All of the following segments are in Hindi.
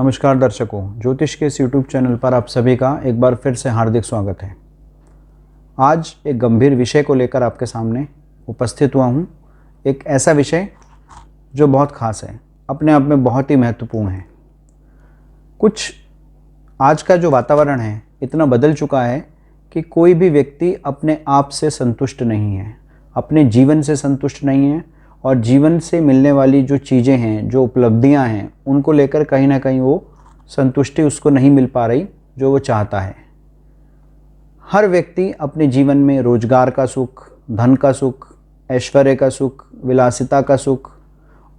नमस्कार दर्शकों, ज्योतिष के इस यूट्यूब चैनल पर आप सभी का एक बार फिर से हार्दिक स्वागत है। आज एक गंभीर विषय को लेकर आपके सामने उपस्थित हुआ हूँ। एक ऐसा विषय जो बहुत खास है, अपने आप में बहुत ही महत्वपूर्ण है। कुछ आज का जो वातावरण है इतना बदल चुका है कि कोई भी व्यक्ति अपने आप से संतुष्ट नहीं है, अपने जीवन से संतुष्ट नहीं है और जीवन से मिलने वाली जो चीज़ें हैं, जो उपलब्धियां हैं, उनको लेकर कहीं ना कहीं वो संतुष्टि उसको नहीं मिल पा रही जो वो चाहता है। हर व्यक्ति अपने जीवन में रोजगार का सुख, धन का सुख, ऐश्वर्य का सुख, विलासिता का सुख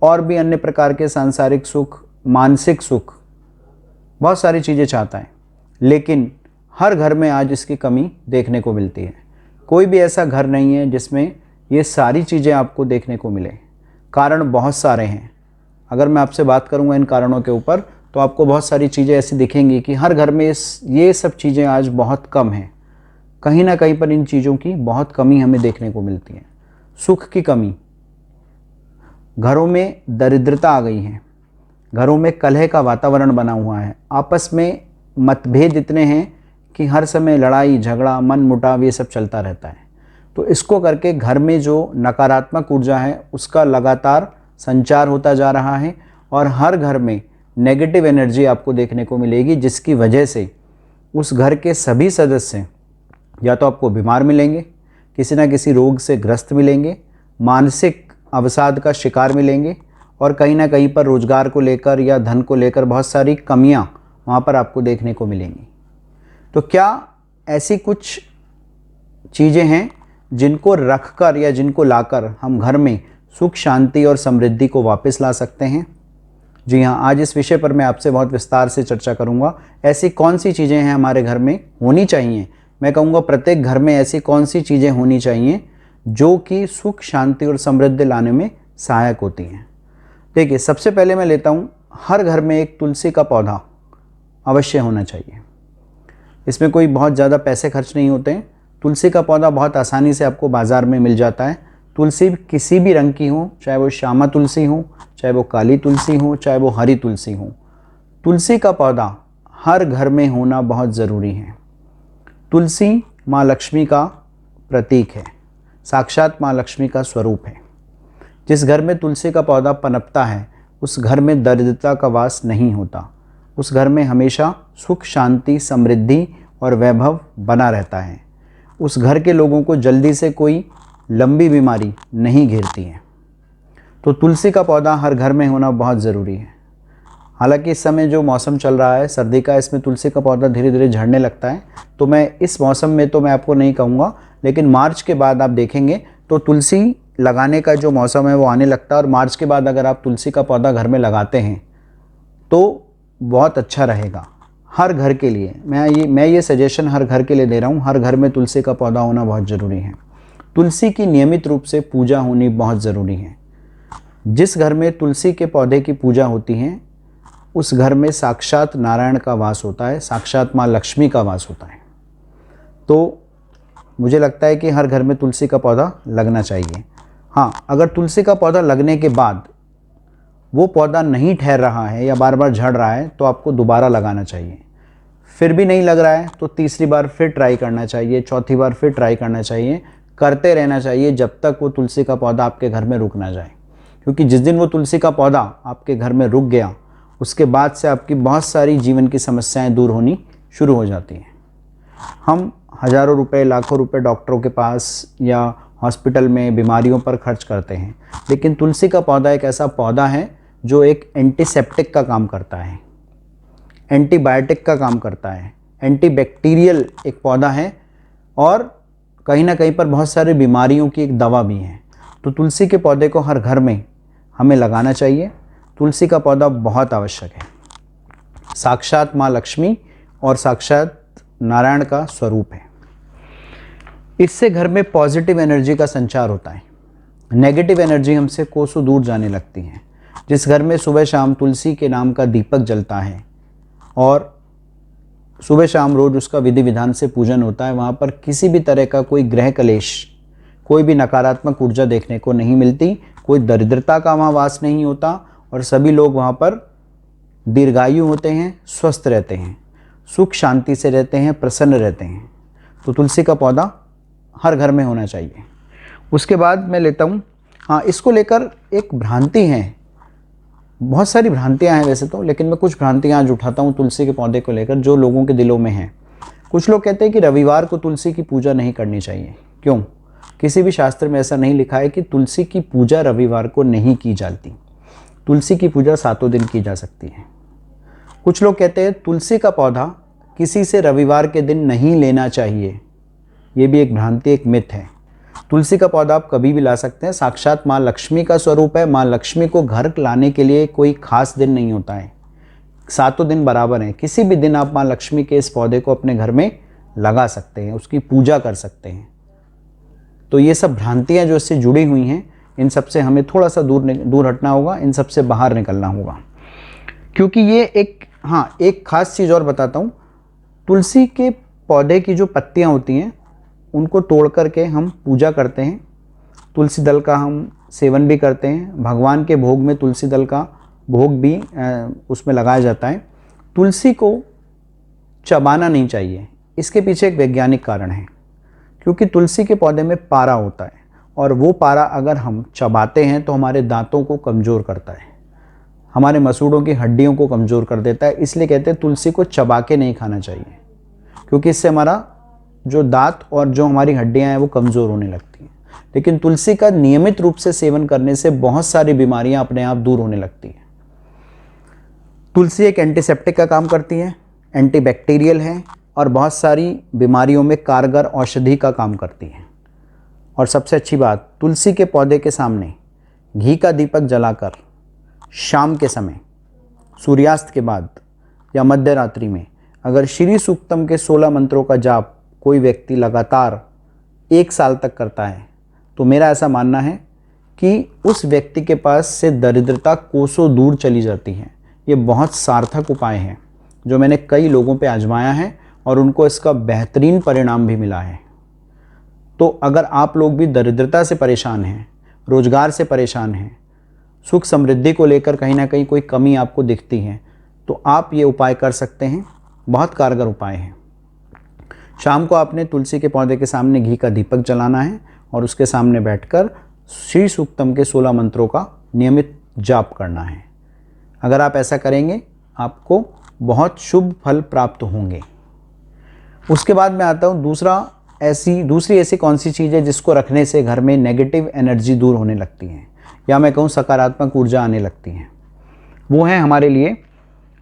और भी अन्य प्रकार के सांसारिक सुख, मानसिक सुख, बहुत सारी चीज़ें चाहता है, लेकिन हर घर में आज इसकी कमी देखने को मिलती है। कोई भी ऐसा घर नहीं है जिसमें ये सारी चीज़ें आपको देखने को मिले। कारण बहुत सारे हैं। अगर मैं आपसे बात करूंगा इन कारणों के ऊपर तो आपको बहुत सारी चीज़ें ऐसी दिखेंगी कि हर घर में ये सब चीज़ें आज बहुत कम हैं। कहीं ना कहीं पर इन चीज़ों की बहुत कमी हमें देखने को मिलती है। सुख की कमी, घरों में दरिद्रता आ गई है, घरों में कलह का वातावरण बना हुआ है, आपस में मतभेद इतने हैं कि हर समय लड़ाई झगड़ा मन मुटाव ये सब चलता रहता है। तो इसको करके घर में जो नकारात्मक ऊर्जा है उसका लगातार संचार होता जा रहा है और हर घर में नेगेटिव एनर्जी आपको देखने को मिलेगी, जिसकी वजह से उस घर के सभी सदस्य या तो आपको बीमार मिलेंगे, किसी न किसी रोग से ग्रस्त मिलेंगे, मानसिक अवसाद का शिकार मिलेंगे और कहीं ना कहीं पर रोजगार को लेकर या धन को लेकर बहुत सारी कमियां वहाँ पर आपको देखने को मिलेंगी। तो क्या ऐसी कुछ चीज़ें हैं जिनको रखकर या जिनको लाकर हम घर में सुख शांति और समृद्धि को वापस ला सकते हैं? जी हाँ, आज इस विषय पर मैं आपसे बहुत विस्तार से चर्चा करूंगा। ऐसी कौन सी चीज़ें हैं हमारे घर में होनी चाहिए, मैं कहूँगा प्रत्येक घर में ऐसी कौन सी चीज़ें होनी चाहिए जो कि सुख शांति और समृद्धि लाने में सहायक होती हैं। देखिए, सबसे पहले मैं लेता हूँ, हर घर में एक तुलसी का पौधा अवश्य होना चाहिए। इसमें कोई बहुत ज़्यादा पैसे खर्च नहीं होते हैं। तुलसी का पौधा बहुत आसानी से आपको बाज़ार में मिल जाता है। तुलसी किसी भी रंग की हो, चाहे वो श्यामा तुलसी हो, चाहे वो काली तुलसी हो, चाहे वो हरी तुलसी हो, तुलसी का पौधा हर घर में होना बहुत ज़रूरी है। तुलसी माँ लक्ष्मी का प्रतीक है, साक्षात माँ लक्ष्मी का स्वरूप है। जिस घर में तुलसी का पौधा पनपता है उस घर में दरिद्रता का वास नहीं होता। उस घर में हमेशा सुख शांति समृद्धि और वैभव बना रहता है। उस घर के लोगों को जल्दी से कोई लंबी बीमारी नहीं घेरती है। तो तुलसी का पौधा हर घर में होना बहुत ज़रूरी है। हालांकि इस समय जो मौसम चल रहा है सर्दी का, इसमें तुलसी का पौधा धीरे धीरे झड़ने लगता है। तो मैं इस मौसम में तो मैं आपको नहीं कहूँगा, लेकिन मार्च के बाद आप देखेंगे तो तुलसी लगाने का जो मौसम है वो आने लगता है और मार्च के बाद अगर आप तुलसी का पौधा घर में लगाते हैं तो बहुत अच्छा रहेगा हर घर के लिए। मैं ये सजेशन हर घर के लिए दे रहा हूँ। हर घर में तुलसी का पौधा होना बहुत ज़रूरी है। तुलसी की नियमित रूप से पूजा होनी बहुत ज़रूरी है। जिस घर में तुलसी के पौधे की पूजा होती है उस घर में साक्षात नारायण का वास होता है, साक्षात माँ लक्ष्मी का वास होता है। तो मुझे लगता है कि हर घर में तुलसी का पौधा लगना चाहिए। हाँ, अगर तुलसी का पौधा लगने के बाद वो पौधा नहीं ठहर रहा है या बार बार झड़ रहा है तो आपको दोबारा लगाना चाहिए। फिर भी नहीं लग रहा है तो तीसरी बार फिर ट्राई करना चाहिए, चौथी बार फिर ट्राई करना चाहिए, करते रहना चाहिए जब तक वो तुलसी का पौधा आपके घर में रुक ना जाए। क्योंकि जिस दिन वो तुलसी का पौधा आपके घर में रुक गया उसके बाद से आपकी बहुत सारी जीवन की समस्याएं दूर होनी शुरू हो जाती हैं। हम हज़ारों रुपए लाखों रुपए डॉक्टरों के पास या हॉस्पिटल में बीमारियों पर खर्च करते हैं, लेकिन तुलसी का पौधा एक ऐसा पौधा है जो एक एंटीसेप्टिक का काम करता है, एंटीबायोटिक का काम करता है, एंटीबैक्टीरियल एक पौधा है और कहीं ना कहीं पर बहुत सारी बीमारियों की एक दवा भी है। तो तुलसी के पौधे को हर घर में हमें लगाना चाहिए। तुलसी का पौधा बहुत आवश्यक है। साक्षात माँ लक्ष्मी और साक्षात नारायण का स्वरूप है। इससे घर में पॉजिटिव एनर्जी का संचार होता है, नेगेटिव एनर्जी हमसे कोसों दूर जाने लगती है। जिस घर में सुबह शाम तुलसी के नाम का दीपक जलता है और सुबह शाम रोज उसका विधि विधान से पूजन होता है, वहाँ पर किसी भी तरह का कोई ग्रह कलेश, कोई भी नकारात्मक ऊर्जा देखने को नहीं मिलती, कोई दरिद्रता का वहाँ वास नहीं होता और सभी लोग वहाँ पर दीर्घायु होते हैं, स्वस्थ रहते हैं, सुख शांति से रहते हैं, प्रसन्न रहते हैं। तो तुलसी का पौधा हर घर में होना चाहिए। उसके बाद मैं लेता हूँ, हाँ, इसको लेकर एक भ्रांति है, बहुत सारी भ्रांतियाँ हैं वैसे तो, लेकिन मैं कुछ भ्रांतियाँ आज उठाता हूँ तुलसी के पौधे को लेकर जो लोगों के दिलों में हैं। कुछ लोग कहते हैं कि रविवार को तुलसी की पूजा नहीं करनी चाहिए। क्यों? किसी भी शास्त्र में ऐसा नहीं लिखा है कि तुलसी की पूजा रविवार को नहीं की जाती। तुलसी की पूजा 7 दिन की जा सकती है। कुछ लोग कहते हैं तुलसी का पौधा किसी से रविवार के दिन नहीं लेना चाहिए। ये भी एक भ्रांति, एक मिथ है। तुलसी का पौधा आप कभी भी ला सकते हैं। साक्षात माँ लक्ष्मी का स्वरूप है। माँ लक्ष्मी को घर लाने के लिए कोई खास दिन नहीं होता है, 7 दिन बराबर हैं। किसी भी दिन आप माँ लक्ष्मी के इस पौधे को अपने घर में लगा सकते हैं, उसकी पूजा कर सकते हैं। तो ये सब भ्रांतियाँ जो इससे जुड़ी हुई हैं, इन सब से हमें थोड़ा सा दूर हटना होगा, इन सब से बाहर निकलना होगा। क्योंकि ये एक खास चीज़ और बताता हूँ। तुलसी के पौधे की जो पत्तियाँ होती हैं उनको तोड़ करके हम पूजा करते हैं। तुलसी दल का हम सेवन भी करते हैं। भगवान के भोग में तुलसी दल का भोग भी उसमें लगाया जाता है। तुलसी को चबाना नहीं चाहिए। इसके पीछे एक वैज्ञानिक कारण है, क्योंकि तुलसी के पौधे में पारा होता है और वो पारा अगर हम चबाते हैं तो हमारे दांतों को कमज़ोर करता है, हमारे मसूड़ों की हड्डियों को कमज़ोर कर देता है। इसलिए कहते हैं तुलसी को चबा के नहीं खाना चाहिए, क्योंकि इससे हमारा जो दांत और जो हमारी हड्डियां हैं वो कमज़ोर होने लगती हैं। लेकिन तुलसी का नियमित रूप से सेवन करने से बहुत सारी बीमारियां अपने आप दूर होने लगती हैं। तुलसी एक एंटीसेप्टिक का काम करती है, एंटीबैक्टीरियल है और बहुत सारी बीमारियों में कारगर औषधि का काम करती है। और सबसे अच्छी बात, तुलसी के पौधे के सामने घी का दीपक जलाकर शाम के समय, सूर्यास्त के बाद या मध्य रात्रि में अगर श्री सूक्तम के 16 मंत्रों का जाप कोई व्यक्ति लगातार 1 साल तक करता है, तो मेरा ऐसा मानना है कि उस व्यक्ति के पास से दरिद्रता कोसों दूर चली जाती है। ये बहुत सार्थक उपाय है जो मैंने कई लोगों पे आजमाया है और उनको इसका बेहतरीन परिणाम भी मिला है। तो अगर आप लोग भी दरिद्रता से परेशान हैं, रोजगार से परेशान हैं, सुख समृद्धि को लेकर कहीं ना कहीं कोई कमी आपको दिखती है, तो आप ये उपाय कर सकते हैं। बहुत कारगर उपाय है। शाम को आपने तुलसी के पौधे के सामने घी का दीपक जलाना है और उसके सामने बैठकर श्री सूक्तम के 16 मंत्रों का नियमित जाप करना है। अगर आप ऐसा करेंगे आपको बहुत शुभ फल प्राप्त होंगे। उसके बाद मैं आता हूँ दूसरी ऐसी कौन सी चीज़ है जिसको रखने से घर में नेगेटिव एनर्जी दूर होने लगती है, या मैं कहूँ सकारात्मक ऊर्जा आने लगती है। वो है हमारे लिए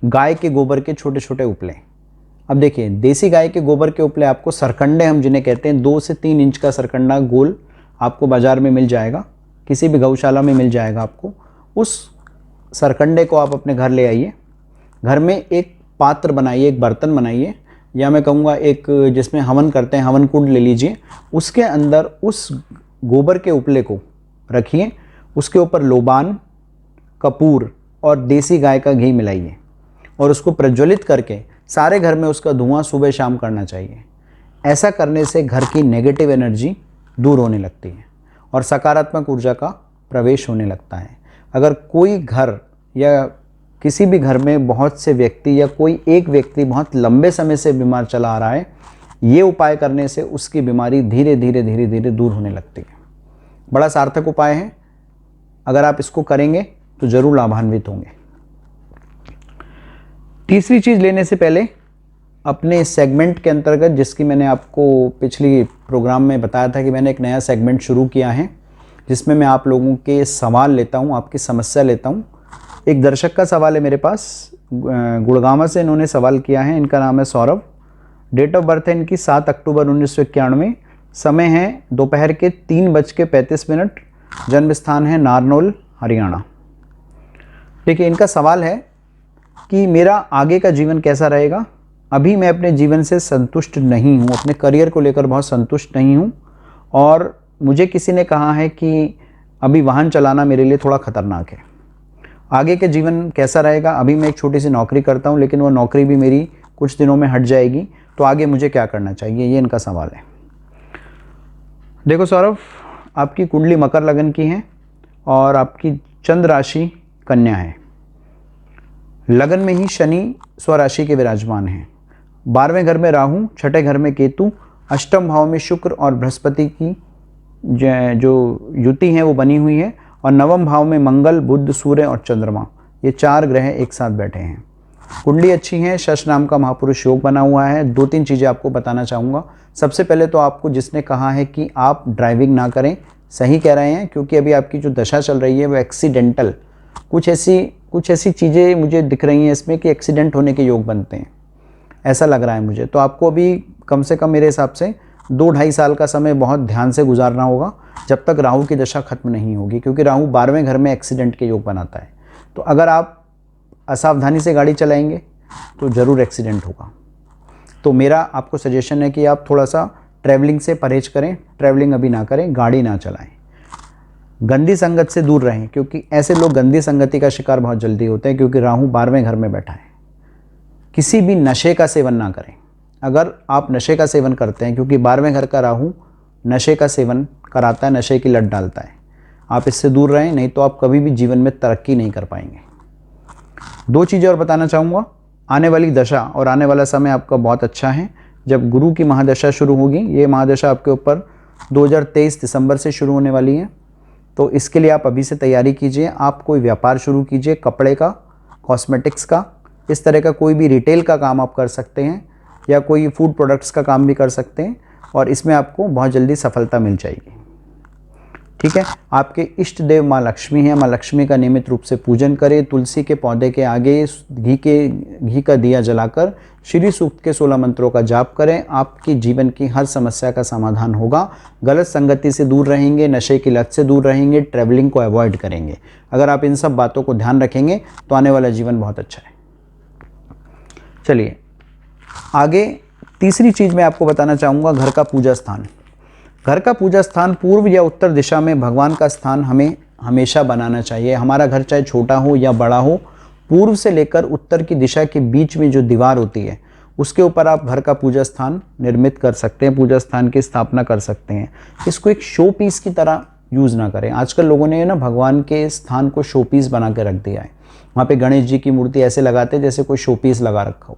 गाय के गोबर के छोटे छोटे उपले। अब देखिए, देसी गाय के गोबर के उपले आपको सरकंडे हम जिन्हें कहते हैं, 2 से 3 इंच का सरकंडा गोल आपको बाज़ार में मिल जाएगा, किसी भी गौशाला में मिल जाएगा आपको। उस सरकंडे को आप अपने घर ले आइए। घर में एक पात्र बनाइए, एक बर्तन बनाइए, या मैं कहूँगा एक जिसमें हवन करते हैं, हवन कुंड ले लीजिए। उसके अंदर उस गोबर के उपले को रखिए। उसके ऊपर लोबान, कपूर और देसी गाय का घी मिलाइए और उसको प्रज्वलित करके सारे घर में उसका धुआं सुबह शाम करना चाहिए। ऐसा करने से घर की नेगेटिव एनर्जी दूर होने लगती है और सकारात्मक ऊर्जा का प्रवेश होने लगता है। अगर कोई घर या किसी भी घर में बहुत से व्यक्ति या कोई एक व्यक्ति बहुत लंबे समय से बीमार चला आ रहा है, ये उपाय करने से उसकी बीमारी धीरे धीरे दूर होने लगती है। बड़ा सार्थक उपाय है। अगर आप इसको करेंगे तो ज़रूर लाभान्वित होंगे। तीसरी चीज़ लेने से पहले अपने सेगमेंट के अंतर्गत, जिसकी मैंने आपको पिछली प्रोग्राम में बताया था कि मैंने एक नया सेगमेंट शुरू किया है जिसमें मैं आप लोगों के सवाल लेता हूं, आपकी समस्या लेता हूं। एक दर्शक का सवाल है मेरे पास, गुड़गांव से इन्होंने सवाल किया है। इनका नाम है सौरभ। डेट ऑफ बर्थ है इनकी 7 अक्टूबर 1991। समय है दोपहर के 3:35। जन्म स्थान है नारनौल, हरियाणा। देखिए, इनका सवाल है कि मेरा आगे का जीवन कैसा रहेगा। अभी मैं अपने जीवन से संतुष्ट नहीं हूँ, अपने करियर को लेकर बहुत संतुष्ट नहीं हूँ और मुझे किसी ने कहा है कि अभी वाहन चलाना मेरे लिए थोड़ा खतरनाक है। आगे के जीवन कैसा रहेगा। अभी मैं एक छोटी सी नौकरी करता हूँ, लेकिन वो नौकरी भी मेरी कुछ दिनों में हट जाएगी, तो आगे मुझे क्या करना चाहिए, ये इनका सवाल है। देखो सौरभ, आपकी कुंडली मकर लगन की है और आपकी चंद्र राशि कन्या है। लगन में ही शनि स्वराशि के विराजमान हैं। 12वें घर में राहु, छठे घर में केतु, अष्टम भाव में शुक्र और बृहस्पति की जो युति है वो बनी हुई है, और नवम भाव में मंगल, बुध, सूर्य और चंद्रमा, ये 4 ग्रह एक साथ बैठे हैं। कुंडली अच्छी है, शश नाम का महापुरुष योग बना हुआ है। 2-3 चीज़ें आपको बताना चाहूँगा। सबसे पहले तो आपको जिसने कहा है कि आप ड्राइविंग ना करें, सही कह रहे हैं, क्योंकि अभी आपकी जो दशा चल रही है वो एक्सीडेंटल, कुछ ऐसी चीज़ें मुझे दिख रही हैं इसमें कि एक्सीडेंट होने के योग बनते हैं, ऐसा लग रहा है मुझे। तो आपको अभी कम से कम मेरे हिसाब से 2-2.5 साल का समय बहुत ध्यान से गुजारना होगा, जब तक राहु की दशा खत्म नहीं होगी, क्योंकि राहु 12वें घर में एक्सीडेंट के योग बनाता है। तो अगर आप असावधानी से गाड़ी चलाएंगे तो ज़रूर एक्सीडेंट होगा। तो मेरा आपको सजेशन है कि आप थोड़ा सा ट्रैवलिंग से परहेज करें, ट्रैवलिंग अभी ना करें, गाड़ी ना चलाएं। गंदी संगत से दूर रहें, क्योंकि ऐसे लोग गंदी संगति का शिकार बहुत जल्दी होते हैं, क्योंकि राहु 12वें घर में बैठा है। किसी भी नशे का सेवन ना करें। अगर आप नशे का सेवन करते हैं, क्योंकि 12वें घर का राहु नशे का सेवन कराता है, नशे की लत डालता है, आप इससे दूर रहें, नहीं तो आप कभी भी जीवन में तरक्की नहीं कर पाएंगे। 2 चीज़ें और बताना चाहूँगा। आने वाली दशा और आने वाला समय आपका बहुत अच्छा है। जब गुरु की महादशा शुरू होगी, ये महादशा आपके ऊपर 2023 दिसंबर से शुरू होने वाली है, तो इसके लिए आप अभी से तैयारी कीजिए। आप कोई व्यापार शुरू कीजिए, कपड़े का, कॉस्मेटिक्स का, इस तरह का कोई भी रिटेल का काम आप कर सकते हैं, या कोई फूड प्रोडक्ट्स का काम भी कर सकते हैं, और इसमें आपको बहुत जल्दी सफलता मिल जाएगी। ठीक है। आपके इष्ट देव माँ लक्ष्मी हैं। माँ लक्ष्मी का नियमित रूप से पूजन करें। तुलसी के पौधे के आगे घी का दिया जलाकर श्री सूक्त के 16 मंत्रों का जाप करें। आपकी जीवन की हर समस्या का समाधान होगा। गलत संगति से दूर रहेंगे, नशे की लत से दूर रहेंगे, ट्रैवलिंग को अवॉइड करेंगे। अगर आप इन सब बातों को ध्यान रखेंगे तो आने वाला जीवन बहुत अच्छा है। चलिए आगे तीसरी चीज़ मैं आपको बताना चाहूँगा, घर का पूजा स्थान। घर का पूजा स्थान पूर्व या उत्तर दिशा में भगवान का स्थान हमें हमेशा बनाना चाहिए। हमारा घर चाहे छोटा हो या बड़ा हो, पूर्व से लेकर उत्तर की दिशा के बीच में जो दीवार होती है उसके ऊपर आप घर का पूजा स्थान निर्मित कर सकते हैं, पूजा स्थान की स्थापना कर सकते हैं। इसको एक शो पीस की तरह यूज़ ना करें। आजकल लोगों ने ना भगवान के स्थान को शो पीस बना के रख दिया है। वहाँ पे गणेश जी की मूर्ति ऐसे लगाते हैं जैसे कोई शो पीस लगा रखा हो।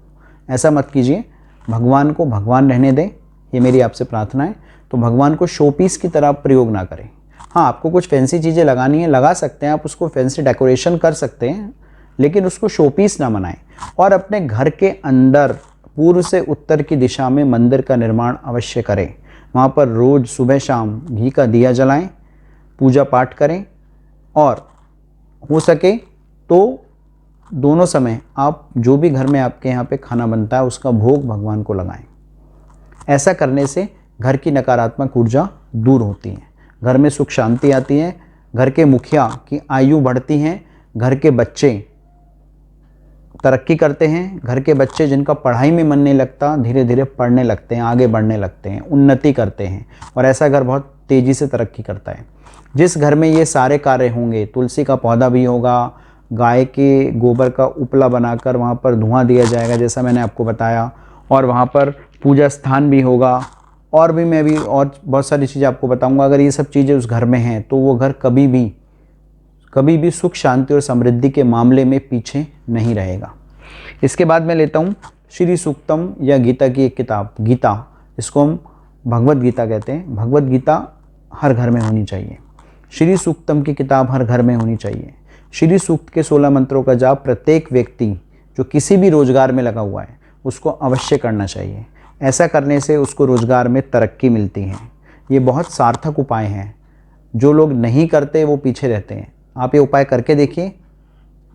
ऐसा मत कीजिए। भगवान को भगवान रहने दें, ये मेरी आपसे प्रार्थना है। तो भगवान को शो पीस की तरह प्रयोग ना करें। हाँ, आपको कुछ फैंसी चीज़ें लगानी है, लगा सकते हैं, आप उसको फैंसी डेकोरेशन कर सकते हैं, लेकिन उसको शो पीस ना बनाएं। और अपने घर के अंदर पूर्व से उत्तर की दिशा में मंदिर का निर्माण अवश्य करें। वहाँ पर रोज़ सुबह शाम घी का दिया जलाएं, पूजा पाठ करें, और हो सके तो दोनों समय आप जो भी घर में आपके यहाँ पे खाना बनता है उसका भोग भगवान को लगाएं। ऐसा करने से घर की नकारात्मक ऊर्जा दूर होती है, घर में सुख शांति आती है, घर के मुखिया की आयु बढ़ती है, घर के बच्चे तरक्की करते हैं, घर के बच्चे जिनका पढ़ाई में मन नहीं लगता धीरे धीरे पढ़ने लगते हैं, आगे बढ़ने लगते हैं, उन्नति करते हैं, और ऐसा घर बहुत तेज़ी से तरक्की करता है। जिस घर में ये सारे कार्य होंगे, तुलसी का पौधा भी होगा, गाय के गोबर का उपला बनाकर वहाँ पर धुआं दिया जाएगा जैसा मैंने आपको बताया, और वहाँ पर पूजा स्थान भी होगा, और भी मैं भी और बहुत सारी चीज़ें आपको बताऊंगा। अगर ये सब चीज़ें उस घर में हैं तो वो घर कभी भी सुख शांति और समृद्धि के मामले में पीछे नहीं रहेगा। इसके बाद मैं लेता हूँ श्री सूक्तम या गीता की एक किताब, गीता, इसको हम भगवत गीता कहते हैं। भगवत गीता हर घर में होनी चाहिए। श्री सूक्तम की किताब हर घर में होनी चाहिए। श्री सूक्त के 16 मंत्रों का जाप प्रत्येक व्यक्ति जो किसी भी रोजगार में लगा हुआ है उसको अवश्य करना चाहिए। ऐसा करने से उसको रोजगार में तरक्की मिलती है। ये बहुत सार्थक उपाय हैं। जो लोग नहीं करते वो पीछे रहते हैं। आप ये उपाय करके देखिए,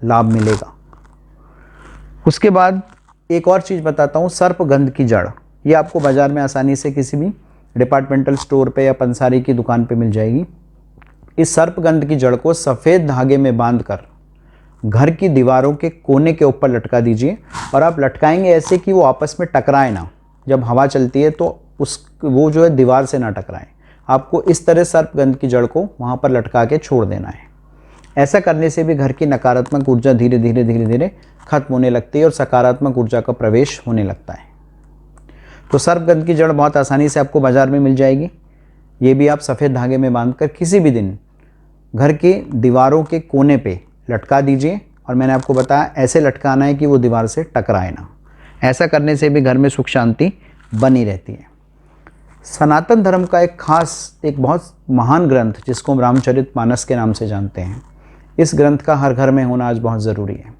लाभ मिलेगा। उसके बाद एक और चीज़ बताता हूँ, सर्पगंध की जड़। ये आपको बाज़ार में आसानी से किसी भी डिपार्टमेंटल स्टोर पे या पंसारी की दुकान पे मिल जाएगी। इस सर्पगंध की जड़ को सफ़ेद धागे में बांधकर घर की दीवारों के कोने के ऊपर लटका दीजिए, और आप लटकाएंगे ऐसे कि वो आपस में टकराए ना। जब हवा चलती है तो वो जो है दीवार से ना टकराए। आपको इस तरह सर्पगंध की जड़ को वहाँ पर लटका के छोड़ देना है। ऐसा करने से भी घर की नकारात्मक ऊर्जा धीरे धीरे खत्म होने लगती है और सकारात्मक ऊर्जा का प्रवेश होने लगता है। तो सर्पगंध की जड़ बहुत आसानी से आपको बाज़ार में मिल जाएगी। ये भी आप सफ़ेद धागे में बांधकर किसी भी दिन घर के दीवारों के कोने पे लटका दीजिए, और मैंने आपको बताया ऐसे लटकाना है कि वो दीवार से टकराए ना। ऐसा करने से भी घर में सुख शांति बनी रहती है। सनातन धर्म का एक बहुत महान ग्रंथ जिसको हम रामचरितमानस के नाम से जानते हैं, इस ग्रंथ का हर घर में होना आज बहुत ज़रूरी है।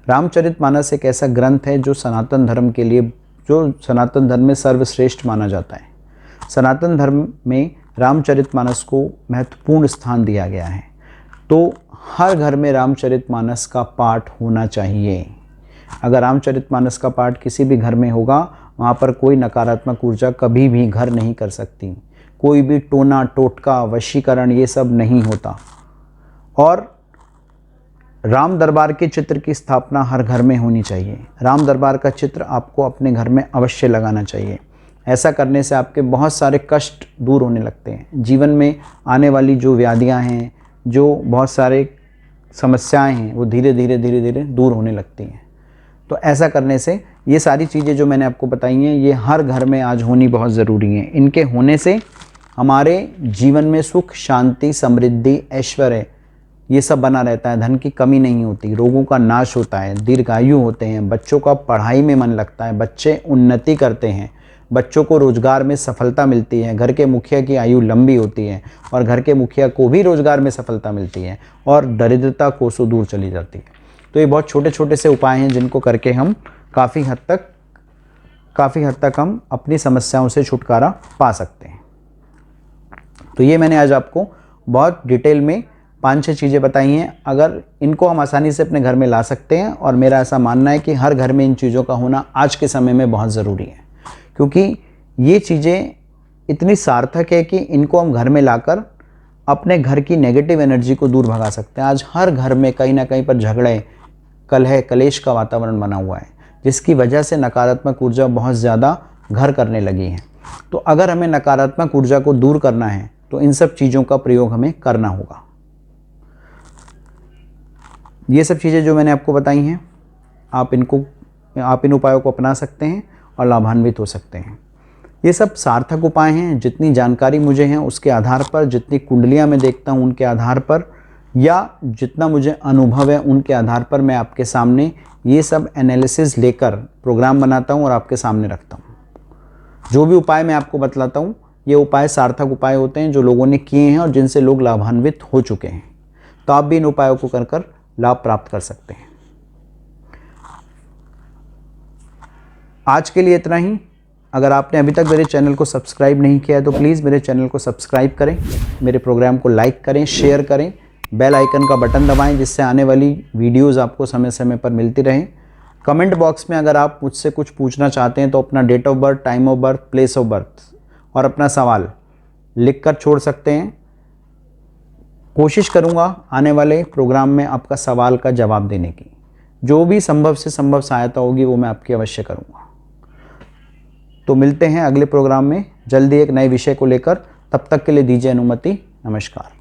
रामचरितमानस एक ऐसा ग्रंथ है जो सनातन धर्म के लिए, जो सनातन धर्म में सर्वश्रेष्ठ माना जाता है। सनातन धर्म में रामचरितमानस को महत्वपूर्ण स्थान दिया गया है। तो हर घर में रामचरितमानस का पाठ होना चाहिए। अगर रामचरितमानस का पाठ किसी भी घर में होगा, वहाँ पर कोई नकारात्मक ऊर्जा कभी भी घर नहीं कर सकती। कोई भी टोना टोटका वशीकरण ये सब नहीं होता। और राम दरबार के चित्र की स्थापना हर घर में होनी चाहिए। राम दरबार का चित्र आपको अपने घर में अवश्य लगाना चाहिए। ऐसा करने से आपके बहुत सारे कष्ट दूर होने लगते हैं। जीवन में आने वाली जो व्याधियां हैं, जो बहुत सारे समस्याएं हैं, वो धीरे धीरे दूर होने लगती हैं। तो ऐसा करने से ये सारी चीज़ें जो मैंने आपको बताई हैं, ये हर घर में आज होनी बहुत ज़रूरी है। इनके होने से हमारे जीवन में सुख शांति समृद्धि ऐश्वर्य ये सब बना रहता है। धन की कमी नहीं होती, रोगों का नाश होता है, दीर्घायु होते हैं, बच्चों का पढ़ाई में मन लगता है, बच्चे उन्नति करते हैं, बच्चों को रोजगार में सफलता मिलती है, घर के मुखिया की आयु लंबी होती है और घर के मुखिया को भी रोजगार में सफलता मिलती है और दरिद्रता कोसों दूर चली जाती है। तो ये बहुत छोटे छोटे से उपाय हैं जिनको करके हम काफ़ी हद तक हम अपनी समस्याओं से छुटकारा पा सकते हैं। तो ये मैंने आज आपको बहुत डिटेल में 5-6 चीज़ें बताई हैं। अगर इनको हम आसानी से अपने घर में ला सकते हैं, और मेरा ऐसा मानना है कि हर घर में इन चीज़ों का होना आज के समय में बहुत ज़रूरी है, क्योंकि ये चीज़ें इतनी सार्थक है कि इनको हम घर में लाकर अपने घर की नेगेटिव एनर्जी को दूर भगा सकते हैं। आज हर घर में कहीं ना कहीं पर झगड़े कलह कलेश का वातावरण बना हुआ है, जिसकी वजह से नकारात्मक ऊर्जा बहुत ज़्यादा घर करने लगी है। तो अगर हमें नकारात्मक ऊर्जा को दूर करना है तो इन सब चीज़ों का प्रयोग हमें करना होगा। ये सब चीज़ें जो मैंने आपको बताई हैं, आप इन उपायों को अपना सकते हैं और लाभान्वित हो सकते हैं। ये सब सार्थक उपाय हैं। जितनी जानकारी मुझे है उसके आधार पर, जितनी कुंडलियाँ मैं देखता हूँ उनके आधार पर, या जितना मुझे अनुभव है उनके आधार पर मैं आपके सामने ये सब एनालिसिस लेकर प्रोग्राम बनाता हूँ और आपके सामने रखता हूँ। जो भी उपाय मैं आपको बतलाता हूँ, ये उपाय सार्थक उपाय होते हैं जो लोगों ने किए हैं और जिनसे लोग लाभान्वित हो चुके हैं। तो आप भी इन उपायों को कर लाभ प्राप्त कर सकते हैं। आज के लिए इतना ही। अगर आपने अभी तक मेरे चैनल को सब्सक्राइब नहीं किया है तो प्लीज़ मेरे चैनल को सब्सक्राइब करें, मेरे प्रोग्राम को लाइक करें, शेयर करें, बेल आइकन का बटन दबाएं जिससे आने वाली वीडियोस आपको समय समय पर मिलती रहें। कमेंट बॉक्स में अगर आप मुझसे कुछ पूछना चाहते हैं तो अपना date of birth, time of birth, place of birth और अपना सवाल लिख कर छोड़ सकते हैं। कोशिश करूंगा आने वाले प्रोग्राम में आपका सवाल का जवाब देने की। जो भी संभव से संभव सहायता होगी वो मैं आपकी अवश्य करूंगा। तो मिलते हैं अगले प्रोग्राम में जल्दी एक नए विषय को लेकर। तब तक के लिए दीजिए अनुमति। नमस्कार।